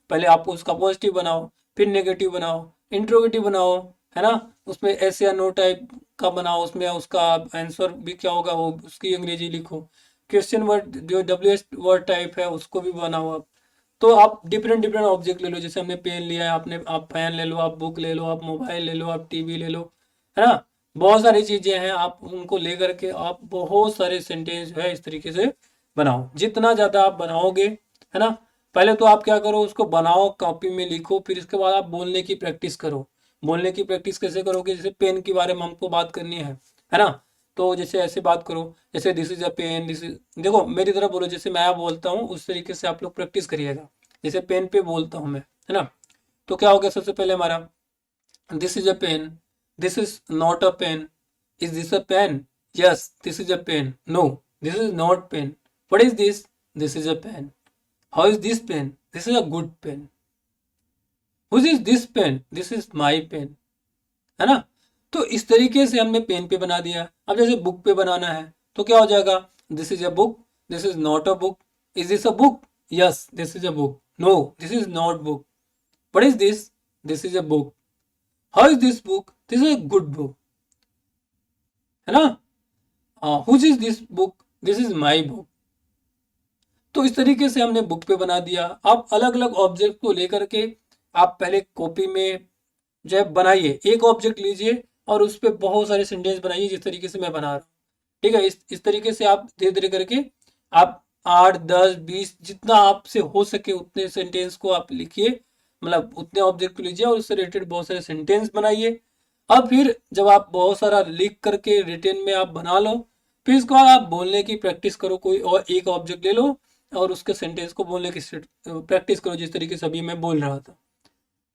पहले आप उसका पॉजिटिव बनाओ, फिर नेगेटिव बनाओ, इंट्रोगेटिव बनाओ, है ना, उसमें एस या नो टाइप का बनाओ, उसमें उसका आंसर भी क्या होगा वो उसकी अंग्रेजी लिखो, क्वेश्चन वर्ड जो डब्ल्यू वर्ड टाइप है उसको भी बनाओ आप। तो आप डिफरेंट डिफरेंट ऑब्जेक्ट ले लो, जैसे हमने पेन लिया है, आपने आप पेन ले लो, आप बुक ले लो, आप मोबाइल ले लो, आप टीवी ले लो, है ना, बहुत सारी चीजें हैं, आप उनको लेकर के आप बहुत सारे सेंटेंस जो है इस तरीके से बनाओ। जितना ज्यादा आप बनाओगे, है ना, पहले तो आप क्या करो, उसको बनाओ, कॉपी में लिखो, फिर इसके बाद आप बोलने की प्रैक्टिस करो। बोलने की प्रैक्टिस कैसे करोगे? जैसे पेन के बारे में हमको बात करनी है ना, तो जैसे ऐसे बात करो, जैसे this is a pen, this is, देखो मेरी तरफ बोलो, जैसे मैं बोलता हूँ उस तरीके से आप लोग प्रैक्टिस करिएगा। जैसे पेन पे बोलता हूँ मैं, है ना, तो क्या हो गया? सबसे पहले हमारा this is a pen, this is not a pen, is this a pen? Yes, this is a pen. No, this is not pen. What is this? This is a pen. How is this pen? This is a good pen. Whose is this pen? This is my pen, है ना? तो इस तरीके से हमने pen पे बना दिया। अब जैसे बुक पे बनाना है तो क्या हो जाएगा? This is a book, this is not a book, is this a book? Yes, this is a book. No, this is not book. What is this? This is a book. How is this book? This is a good book, है ना? Whose is this book? This is my book. तो इस तरीके से हमने book पे बना दिया। आप अलग अलग ऑब्जेक्ट को लेकर के आप पहले कॉपी में जो है बनाइए, एक ऑब्जेक्ट लीजिए और उस पर बहुत सारे सेंटेंस बनाइए जिस तरीके से मैं बना रहा हूँ। ठीक है, इस तरीके से आप धीरे धीरे करके आप 8, 10, 20 जितना आपसे हो सके उतने सेंटेंस को आप लिखिए, मतलब उतने ऑब्जेक्ट को लीजिए और उससे रिलेटेड बहुत सारे सेंटेंस बनाइए। अब फिर जब आप बहुत सारा लिख करके रिटेन में आप बना लो, फिर इसके बाद आप बोलने की प्रैक्टिस करो, कोई और एक ऑब्जेक्ट ले लो और उसके सेंटेंस को बोलने की प्रैक्टिस करो जिस तरीके से अभी मैं बोल रहा था।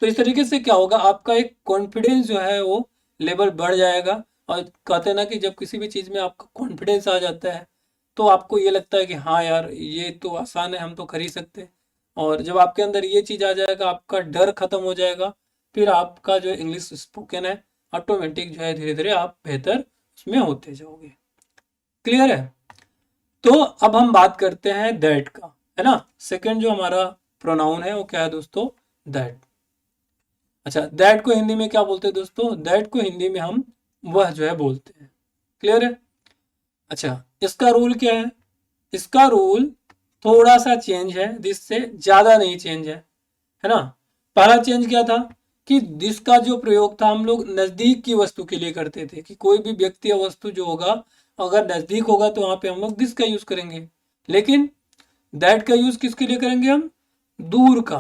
तो इस तरीके से क्या होगा, आपका एक कॉन्फिडेंस जो है वो लेवल बढ़ जाएगा। और कहते हैं ना कि जब किसी भी चीज़ में आपका कॉन्फिडेंस आ जाता है तो आपको ये लगता है कि हाँ यार ये तो आसान है, हम तो कर ही सकते हैं। और जब आपके अंदर ये चीज़ आ जाएगा, आपका डर खत्म हो जाएगा, फिर आपका जो इंग्लिश स्पोकन है ऑटोमेटिक जो है धीरे धीरे आप बेहतर उसमें होते जाओगे। क्लियर है? तो अब हम बात करते हैं दैट का, है ना। सेकंड जो हमारा प्रोनाउन है वो क्या है दोस्तों? दैट। अच्छा, दैट को हिंदी में क्या बोलते हैं दोस्तों? दैट को हिंदी में हम वह जो है बोलते हैं। क्लियर है? अच्छा, इसका रूल क्या है? इसका रूल थोड़ा सा चेंज है, जिससे ज्यादा नहीं चेंज है ना। पहला चेंज क्या था कि दिस का जो प्रयोग था हम लोग नजदीक की वस्तु के लिए करते थे, कि कोई भी व्यक्ति या वस्तु जो होगा अगर नजदीक होगा तो वहां पे हम लोग दिस का यूज करेंगे। लेकिन दैट का यूज किसके लिए करेंगे हम? दूर का,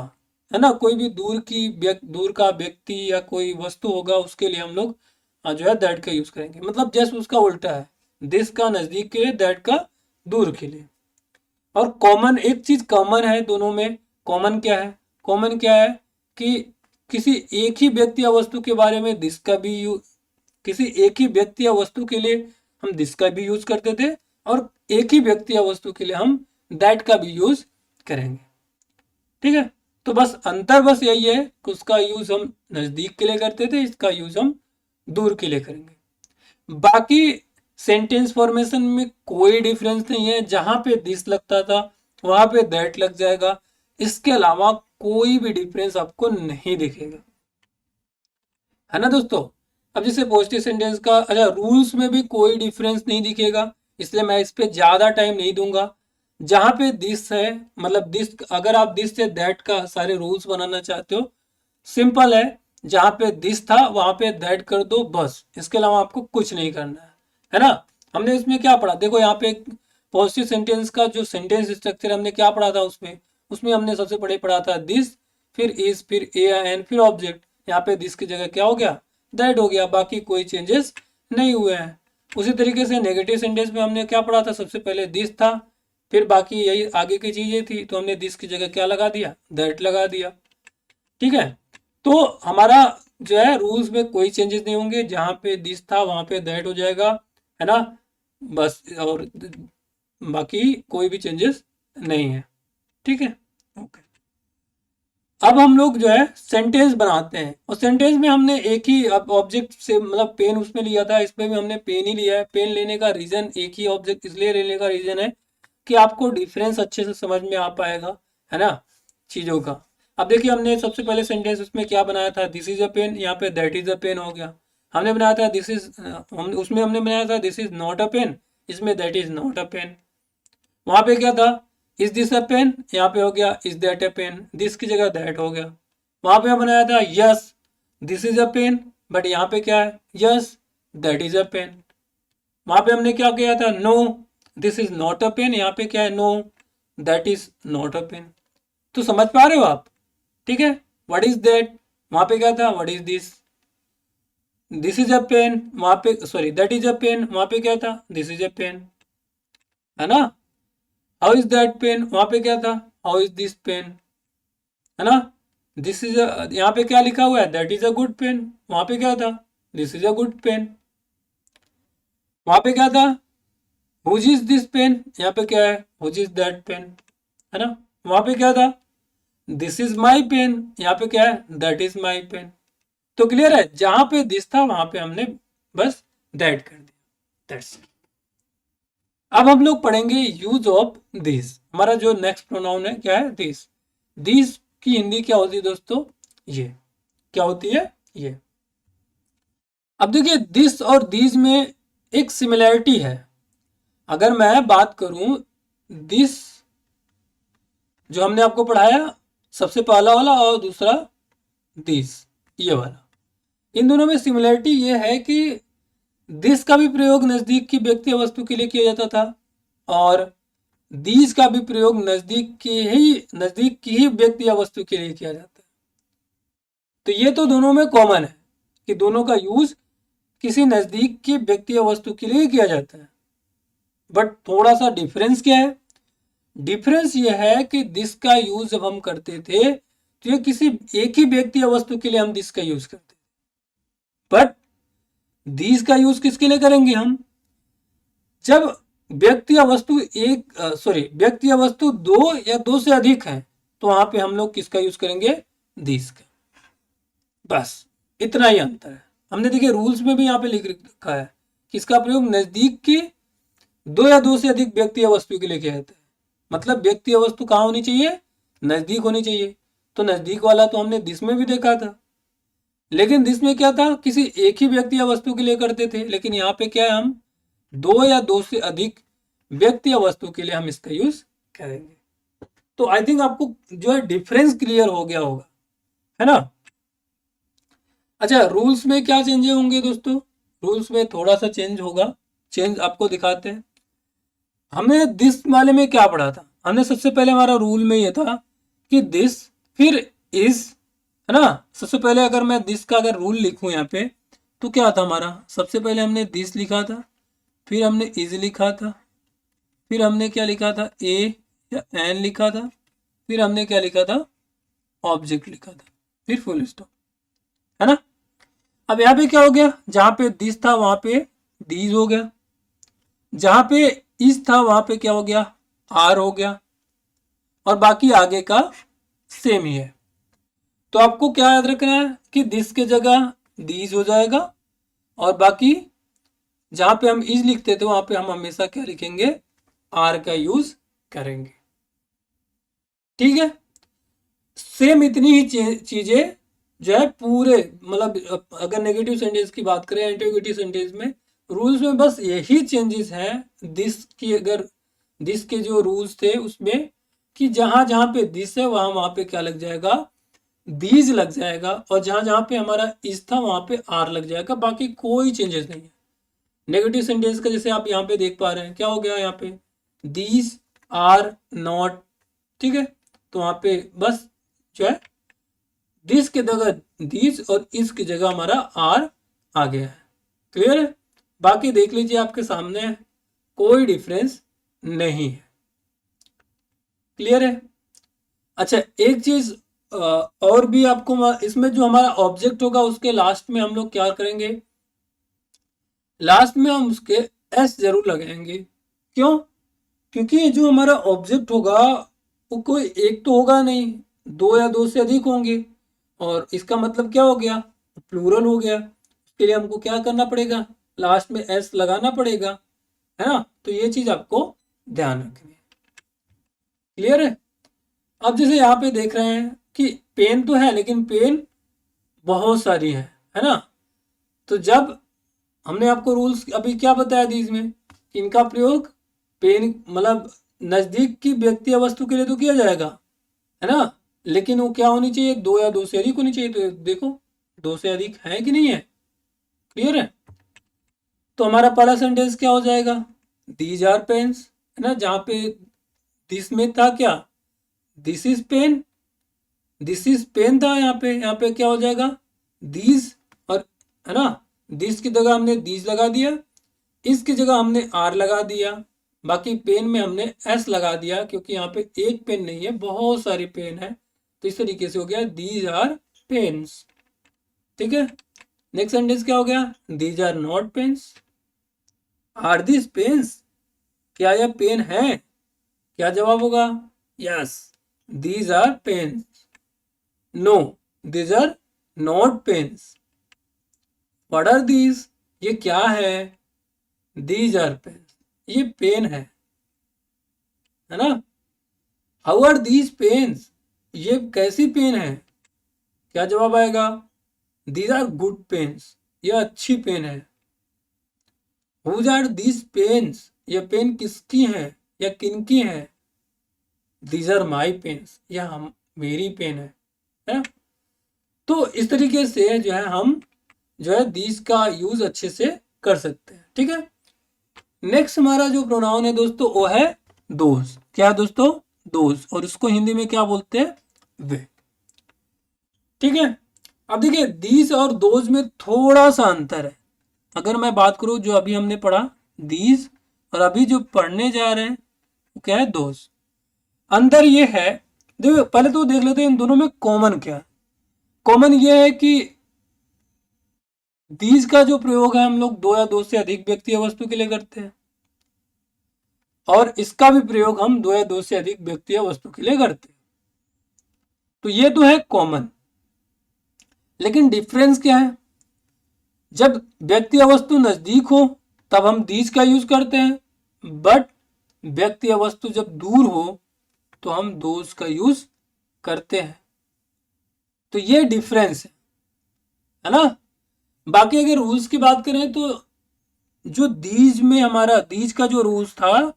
है ना, कोई भी दूर का व्यक्ति या कोई वस्तु होगा उसके लिए हम लोग जो है दैट का यूज करेंगे। मतलब जस्ट उसका उल्टा है, दिस का नजदीक के लिए, दैट का दूर के लिए। और कॉमन, एक चीज कॉमन है दोनों में। कॉमन क्या है? कॉमन क्या है कि किसी एक ही व्यक्ति या वस्तु के बारे में दिस का भी यूज, किसी एक ही व्यक्ति या वस्तु के लिए हम दिस का भी यूज करते थे, और एक ही व्यक्ति या वस्तु के लिए हम दैट का भी यूज करेंगे। ठीक है, तो बस अंतर बस यही है कि उसका यूज हम नजदीक के लिए करते थे, इसका यूज हम दूर के लिए करेंगे। बाकी सेंटेंस फॉर्मेशन में कोई डिफरेंस नहीं है, जहां पे दिस लगता था वहां पे दैट लग जाएगा। इसके अलावा कोई भी डिफरेंस आपको नहीं दिखेगा, है ना दोस्तों। अब जैसे पॉजिटिव सेंटेंस का, अच्छा, रूल्स में भी कोई डिफरेंस नहीं दिखेगा, इसलिए मैं इस पे ज्यादा टाइम नहीं दूंगा। जहां पे दिस है, मतलब दिस, अगर आप दिस से दैट का सारे रूल्स बनाना चाहते हो, सिंपल है, जहां पे दिस था वहां पे दैट कर दो बस, इसके अलावा आपको कुछ नहीं करना है ना। हमने इसमें क्या पढ़ा, देखो यहाँ पे पॉजिटिव सेंटेंस का जो सेंटेंस स्ट्रक्चर हमने क्या पढ़ा था उसमें, उसमें हमने सबसे पहले पढ़ा था दिस, फिर इज, फिर ए एन, फिर ऑब्जेक्ट। यहाँ पे दिस की जगह क्या हो गया? दैट हो गया। बाकी कोई चेंजेस नहीं हुए हैं। उसी तरीके से नेगेटिव सेंटेंस में हमने क्या पढ़ा था, सबसे पहले दिस था, फिर बाकी यही आगे की चीजें थी, तो हमने दिस की जगह क्या लगा दिया? दैट लगा दिया। ठीक है, तो हमारा जो है रूल्स में कोई चेंजेस नहीं होंगे, जहां पे दिस था वहां पे दैट हो जाएगा, है ना, बस। और बाकी कोई भी चेंजेस नहीं है। ठीक है, ओके। अब हम लोग जो है सेंटेंस बनाते हैं, और सेंटेंस में हमने एक ही ऑब्जेक्ट से, मतलब पेन उसमें लिया था, इसमें भी हमने पेन ही लिया है। पेन लेने का रीजन, एक ही ऑब्जेक्ट इसलिए लेने का रीजन है कि आपको डिफरेंस अच्छे से समझ में आ पाएगा, है ना, चीजों का। अब देखिए, हमने सबसे पहले सेंटेंस उसमें क्या बनाया था, दिस इज अ पेन, यहाँ पे दैट इज अ पेन हो गया। हमने बनाया था दिस इज, उसमें हमने बनाया था this is not a pen, इसमें that is not a pen. वहां पे क्या था, इज दिस अ पेन, यहाँ पे हो गया is that a pen, this की जगह दैट हो गया। वहां पे हम बनाया था yes this is a pen, but यहाँ पे क्या है, yes that is a pen. वहां पे हमने क्या किया था, no this is not a pen, यहाँ पे क्या है, no that is not a pen. तो समझ पा रहे हो आप? ठीक है, व्हाट इज दैट, वहां पे क्या था, what is this is a pen, वहां पे sorry that is a pen, वहां पे क्या था, दिस इज अ पेन, है ना। हाउ इज दैट पेन, वहां पे क्या था, हाउ इज दिस पेन, है ना। दिस इज यहाँ पे क्या लिखा हुआ है, that is a good pen, वहां पे क्या था, this is a good pen. वहां पे क्या था, हुज इज दिस पेन, यहाँ पे क्या है, हुज इज दैट पेन, है ना। वहां पे क्या था, दिस इज माई पेन, यहाँ पे क्या है, दैट इज माई पेन। तो क्लियर है, जहां पे दिस था वहां पे हमने बस दैट कर दिया, दैट्स इट। अब हम लोग पढ़ेंगे यूज ऑफ दिस। हमारा जो नेक्स्ट प्रोनाउन है क्या है, दिस। दिस की हिंदी क्या होती है दोस्तों, ये क्या होती है, ये। अब देखिए, दिस और दीज में एक सिमिलैरिटी है। अगर मैं बात करूं, दिस जो हमने आपको पढ़ाया, सबसे पहला वाला, और दूसरा दिस, ये वाला, इन दोनों में सिमिलैरिटी ये है कि दिस का भी प्रयोग नजदीक की व्यक्ति या वस्तु के लिए किया जाता था, और दीज का भी प्रयोग नजदीक की ही व्यक्ति या वस्तु के लिए किया जाता है। तो ये तो दोनों में कॉमन है कि दोनों का यूज किसी नजदीक की व्यक्ति या वस्तु के लिए किया जाता है। बट थोड़ा सा डिफरेंस क्या है, डिफरेंस ये है कि दिस का यूज जब हम करते थे तो ये किसी एक ही व्यक्ति या वस्तु के लिए हम दिस का यूज करते थे। बट दीज का यूज किसके लिए करेंगे हम, जब व्यक्ति या वस्तु व्यक्ति या वस्तु दो या दो से अधिक हैं, तो वहां पे हम लोग किसका यूज करेंगे, दिस का। बस इतना ही अंतर है। हमने देखिए रूल्स में भी यहाँ पे लिख रखा है कि इसका प्रयोग नजदीक की दो या दो से अधिक व्यक्ति या वस्तु के लिए किया जाता है। मतलब व्यक्ति या वस्तु कहाँ होनी चाहिए, नजदीक होनी चाहिए। तो नजदीक वाला तो हमने दिस में भी देखा था, लेकिन दिस में क्या था, किसी एक ही व्यक्ति या वस्तु के लिए करते थे। लेकिन यहाँ पे क्या है, हम दो या दो से अधिक व्यक्ति या वस्तु के लिए हम इसका यूज करेंगे। तो आई थिंक आपको जो है डिफरेंस क्लियर हो गया होगा, है ना। अच्छा, रूल्स में क्या चेंजेस होंगे दोस्तों? रूल्स में थोड़ा सा चेंज होगा, चेंज आपको दिखाते हैं। हमने दिस वाले में क्या पढ़ा था? हमने सबसे पहले हमारा रूल में ये था कि दिस फिर इज, है ना। सबसे पहले अगर मैं दिस का अगर रूल लिखूं यहाँ पे, तो क्या था हमारा? सबसे पहले हमने दिस लिखा था, फिर हमने इज लिखा था, फिर हमने क्या लिखा था? ए या एन लिखा था, फिर हमने क्या लिखा था? ऑब्जेक्ट लिखा था, फिर फुल स्टॉप, है ना। अब यहाँ पे क्या हो गया? जहां पे दिस था वहां पे दीज हो गया, जहां पे इस था वहां पे क्या हो गया? आर हो गया, और बाकी आगे का सेम ही है। तो आपको क्या याद रखना है कि दिस के जगह दीज हो जाएगा, और बाकी जहां पे हम इज लिखते थे वहां पे हम हमेशा क्या लिखेंगे? आर का यूज करेंगे। ठीक है, सेम इतनी ही चीजें जो है पूरे, मतलब अगर नेगेटिव सेंटेंस की बात करें, इंटरोगेटिव सेंटेंस में रूल्स में बस यही चेंजेस हैं। दिस की अगर दिस के जो रूल्स थे उसमें, कि जहां जहां पे दिस है वहां वहां पे क्या लग जाएगा? दीज लग जाएगा, और जहां जहां पे हमारा इस था वहां पे आर लग जाएगा। बाकी कोई चेंजेस नहीं है। नेगेटिव सेंटेंस का जैसे आप यहाँ पे देख पा रहे हैं, क्या हो गया यहाँ पे? दीज आर नॉट, ठीक है। तो वहां पे बस जो है दिस की जगह दिस और इस की जगह हमारा आर आ गया है। क्लियर है? बाकी देख लीजिए आपके सामने है, कोई डिफरेंस नहीं है। क्लियर है? अच्छा, एक चीज और भी आपको इसमें जो हमारा ऑब्जेक्ट होगा उसके लास्ट में हम लोग क्या करेंगे? लास्ट में हम उसके एस जरूर लगाएंगे। क्यों? क्योंकि जो हमारा ऑब्जेक्ट होगा वो कोई एक तो होगा नहीं, दो या दो से अधिक होंगे, और इसका मतलब क्या हो गया? प्लूरल हो गया। उसके लिए हमको क्या करना पड़ेगा? लास्ट में एस लगाना पड़ेगा, है ना। तो ये चीज आपको ध्यान रखनी है। क्लियर है? अब जैसे यहाँ पे देख रहे हैं कि पेन तो है लेकिन पेन बहुत सारी है ना। तो जब हमने आपको रूल्स अभी क्या बताया थी इसमें, कि इनका प्रयोग पेन मतलब नजदीक की व्यक्ति या वस्तु के लिए तो किया जाएगा, है ना। लेकिन वो क्या होनी चाहिए? दो या दो से अधिक होनी चाहिए। तो देखो, दो से अधिक है कि नहीं है? क्लियर है? तो हमारा पहला सेंटेंस क्या हो जाएगा? दीज आर पेन्स, है ना। जहां पे दिस में था क्या? This is pen, this is pen था। यहाँ पे क्या हो जाएगा? दीज, और है ना, दिस की जगह हमने दीज लगा दिया, इसकी जगह हमने आर लगा दिया, बाकी पेन में हमने एस लगा दिया, क्योंकि यहाँ पे एक पेन नहीं है, बहुत सारी पेन है। तो इस तरीके से हो गया दीज आर पेन्स। ठीक है, नेक्स्ट सेंटेंस क्या हो गया? These are not pens. Are this pens? क्या यह पेन है? क्या जवाब होगा? Yes, these are pens. No, these are not pens. What are these? ये क्या है? दीज आर पेन्स, ये पेन है ना। How are these pens? ये कैसी पेन है? क्या जवाब आएगा? दीज आर गुड पेन्स, ये अच्छी पेन है। Whose are these pens? ये पेन किसकी है या किनकी है? दीज आर माई पेन्स, यह हम मेरी पेन है। तो इस तरीके से जो है हम जो है दीज का यूज अच्छे से कर सकते हैं। ठीक है, नेक्स्ट हमारा जो प्रोनाउन है दोस्तों वो है दोज। क्या है दोस्तों? दोज, और उसको हिंदी में क्या बोलते हैं? वे। ठीक है, अब देखिए दीज और दोज में थोड़ा सा अंतर है। अगर मैं बात करूं जो अभी हमने पढ़ा दीज, और अभी जो पढ़ने जा रहे हैं वो क्या है? दोज। अंतर ये है, देखो पहले तो देख लेते हैं इन दोनों में कॉमन क्या है। कॉमन ये है कि दीज का जो प्रयोग है हम लोग दो या दो से अधिक व्यक्ति या वस्तु के लिए करते हैं, और इसका भी प्रयोग हम दो या दो से अधिक व्यक्ति या वस्तु के लिए करते हैं। तो ये तो है कॉमन, लेकिन डिफरेंस क्या है? जब व्यक्ति या वस्तु नजदीक हो तब हम दीज का यूज करते हैं, बट व्यक्ति या वस्तु जब दूर हो तो हम दोज का यूज करते हैं। तो ये डिफरेंस है ना। बाकी अगर रूल्स की बात करें तो जो दीज में हमारा दीज का जो रूल्स था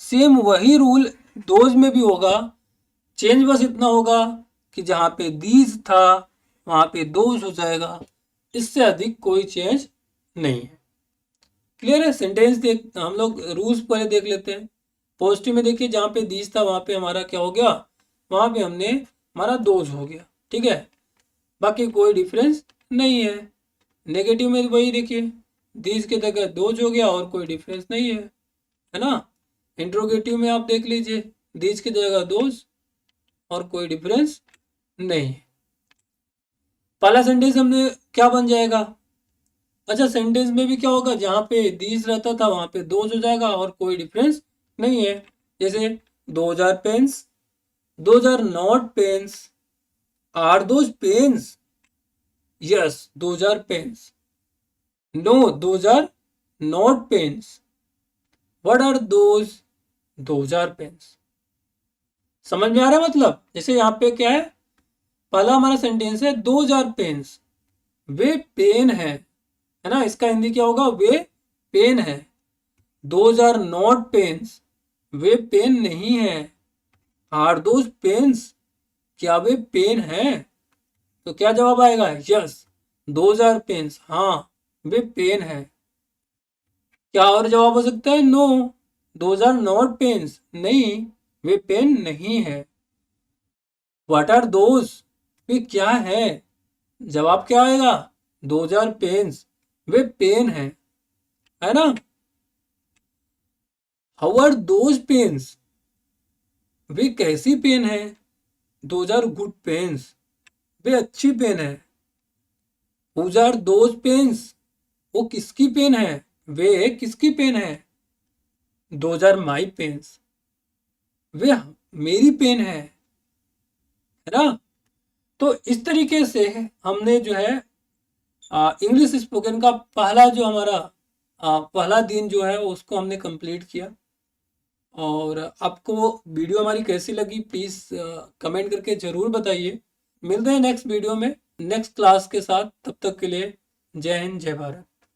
सेम वही रूल दोज में भी होगा। चेंज बस इतना होगा कि जहां पे दीज था वहां पे दोज हो जाएगा, इससे अधिक कोई चेंज नहीं है। क्लियर है? सेंटेंस देख, हम लोग रूल्स पहले देख लेते हैं। पॉजिटिव में देखिए, जहाँ पे दिस था वहाँ पे हमारा क्या हो गया, वहाँ पे हमने हमारा दोज हो गया, ठीक है, बाकी कोई डिफरेंस नहीं है। नेगेटिव में वही देखिए, दिस की जगह दोज हो गया और कोई डिफरेंस नहीं है ना। इंट्रोगेटिव में आप देख लीजिए, दिस की जगह दोज और कोई डिफरेंस नहीं है। पहला सेंटेंस हमने क्या बन जाएगा, अच्छा सेंटेंस में भी क्या होगा, जहाँ पे दिस रहता था वहाँ पे दोज हो जाएगा और कोई डिफरेंस नहीं है। जैसे 2000 pens, 2000 not pens, are those pens, yes 2000 pens, no 2000 not pens, what are those 2000 pens. समझ में आ रहा है मतलब? जैसे यहाँ पे क्या है, पहला हमारा सेंटेंस है 2000 पेन्स, वे पेन है ना, इसका हिंदी क्या होगा, वे पेन है। 2000 नॉट पेन्स, वे पेन नहीं है। आर दोज पेन्स, क्या वे पेन है? तो क्या जवाब आएगा, यस 2000 पेन्स, हाँ वे पेन है। क्या और जवाब हो सकता है, नो 2000 नॉट पेन्स, नहीं वे पेन नहीं है। व्हाट आर दोज, वे क्या है? जवाब क्या आएगा, 2000 पेन्स, वे पेन है ना। हाउ आर दोज पेन्स, वे कैसी पेन है? 2000 गुड पेन्स, वे अच्छी पेन है। हुज आर दोज पेन्स, वो किसकी पेन है, वे किसकी पेन है? 2000 माई पेन्स, वे मेरी पेन है ना। तो इस तरीके से हमने जो है इंग्लिश स्पोकन का पहला जो हमारा पहला दिन जो है उसको हमने कंप्लीट किया। और आपको वीडियो हमारी कैसी लगी प्लीज़ कमेंट करके ज़रूर बताइए। मिलते हैं नेक्स्ट वीडियो में नेक्स्ट क्लास के साथ, तब तक के लिए जय हिंद जय भारत।